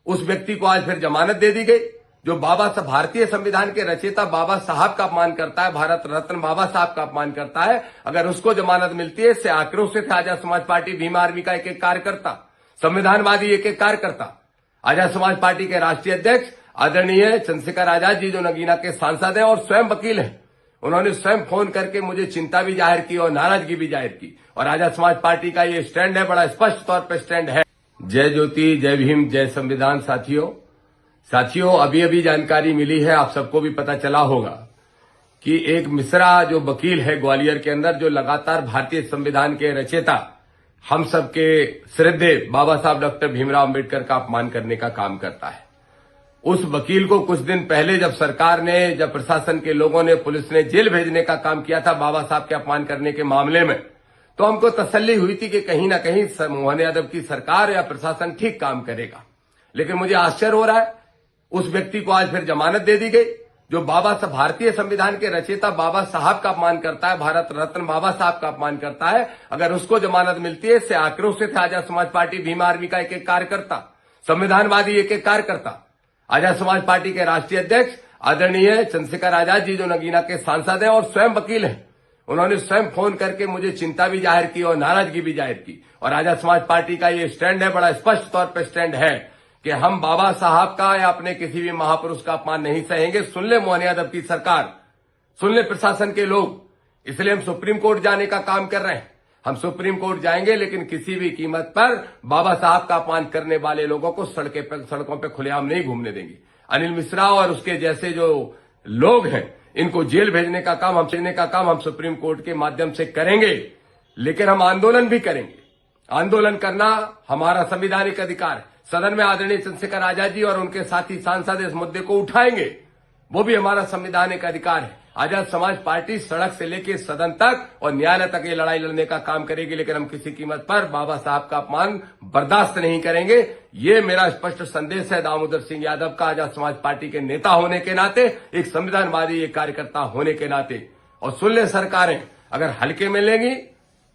उस व्यक्ति को आज फिर जमानत दे दी गई जो भारतीय संविधान के रचयिता बाबा साहब का अपमान करता है, भारत रत्न बाबा साहब का अपमान करता है। अगर उसको जमानत मिलती है, इससे आक्रोशित है आजाद समाज पार्टी भीम आर्मी का एक एक कार्यकर्ता, संविधानवादी एक एक कार्यकर्ता। आजाद समाज पार्टी के राष्ट्रीय अध्यक्ष आदरणीय चंद्रशेखर आजाद जी जो नगीना के सांसद हैं और स्वयं वकील हैं, उन्होंने स्वयं फोन करके मुझे चिंता भी जाहिर की और नाराजगी भी जाहिर की। और आजाद समाज पार्टी का ये स्टैंड है, बड़ा स्पष्ट तौर पर स्टैंड है। जय ज्योति, जय भीम, जय संविधान। साथियों, अभी जानकारी मिली है, आप सबको भी पता चला होगा कि एक मिश्रा जो वकील है ग्वालियर के अंदर, जो लगातार भारतीय संविधान के रचयिता, हम सबके श्रद्धेय बाबा साहब डॉक्टर भीमराव अंबेडकर का अपमान करने का काम करता है। उस वकील को कुछ दिन पहले जब सरकार ने, जब प्रशासन के लोगों ने, पुलिस ने जेल भेजने का काम किया था बाबा साहब के अपमान करने के मामले में, तो हमको तसल्ली हुई थी कि कहीं ना कहीं मोहन यादव की सरकार या प्रशासन ठीक काम करेगा। लेकिन मुझे आश्चर्य हो रहा है, उस व्यक्ति को आज फिर जमानत दे दी गई जो भारतीय संविधान के रचयिता बाबा साहब का अपमान करता है, भारत रत्न बाबा साहब का अपमान करता है। अगर उसको जमानत मिलती है, इससे आक्रोशित है आजाद समाज पार्टी भीम आर्मी का एक एक कार्यकर्ता, संविधानवादी एक एक कार्यकर्ता। आजाद समाज पार्टी के राष्ट्रीय अध्यक्ष आदरणीय चंद्रशेखर आजाद जी जो नगीना के सांसद हैं और स्वयं वकील हैं, उन्होंने स्वयं फोन करके मुझे चिंता भी जाहिर की और नाराजगी भी जाहिर की। और आजाद समाज पार्टी का ये स्टैंड है, बड़ा स्पष्ट तौर पर स्टैंड है कि हम बाबा साहब का या अपने किसी भी महापुरुष का अपमान नहीं सहेंगे। सुन ले मोहन यादव की सरकार, सुन ले प्रशासन के लोग, इसलिए हम सुप्रीम कोर्ट जाने का काम कर रहे हैं। हम सुप्रीम कोर्ट जाएंगे, लेकिन किसी भी कीमत पर बाबा साहब का अपमान करने वाले लोगों को सड़कों पर खुलेआम नहीं घूमने देंगे। अनिल मिश्रा और उसके जैसे जो लोग हैं, इनको जेल भेजने का काम हम सुप्रीम कोर्ट के माध्यम से करेंगे। लेकिन हम आंदोलन भी करेंगे। आंदोलन करना हमारा संवैधानिक अधिकार है। सदन में आदरणीय चंद्रशेखर आजाद जी और उनके साथी सांसद इस मुद्दे को उठाएंगे, वो भी हमारा संवैधानिक अधिकार है। आजाद समाज पार्टी सड़क से लेकर सदन तक और न्यायालय तक ये लड़ाई लड़ने का काम करेगी। लेकिन हम किसी कीमत पर बाबा साहब का अपमान बर्दाश्त नहीं करेंगे। ये मेरा स्पष्ट संदेश है दामोदर सिंह यादव का, आजाद समाज पार्टी के नेता होने के नाते, एक संविधानवादी एक कार्यकर्ता होने के नाते। और सुन ले सरकारें, अगर हल्के में लेंगी,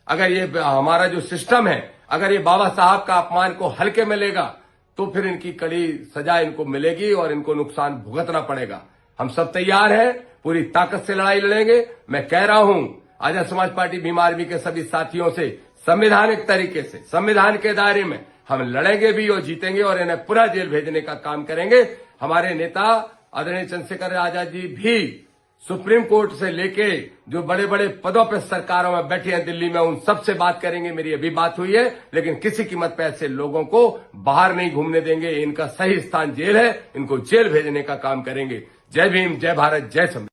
अगर ये हमारा जो सिस्टम है, अगर ये बाबा साहब का अपमान को हल्के में लेगा, तो फिर इनकी कड़ी सजा इनको मिलेगी और इनको नुकसान भुगतना पड़ेगा। हम सब तैयार हैं, पूरी ताकत से लड़ाई लड़ेंगे। मैं कह रहा हूं आजाद समाज पार्टी भीम आर्मी के सभी साथियों से, संवैधानिक तरीके से, संविधान के दायरे में हम लड़ेंगे भी और जीतेंगे और इन्हें पूरा जेल भेजने का काम करेंगे। हमारे नेता आदरणीय चंद्रशेखर आजाद जी भी सुप्रीम कोर्ट से लेके जो बड़े बड़े पदों पर सरकारों में बैठे हैं दिल्ली में, उन सब से बात करेंगे। मेरी अभी बात हुई है, लेकिन किसी कीमत पर ऐसे लोगों को बाहर नहीं घूमने देंगे। इनका सही स्थान जेल है, इनको जेल भेजने का काम करेंगे। जय भीम, जय भारत, जय संविधान।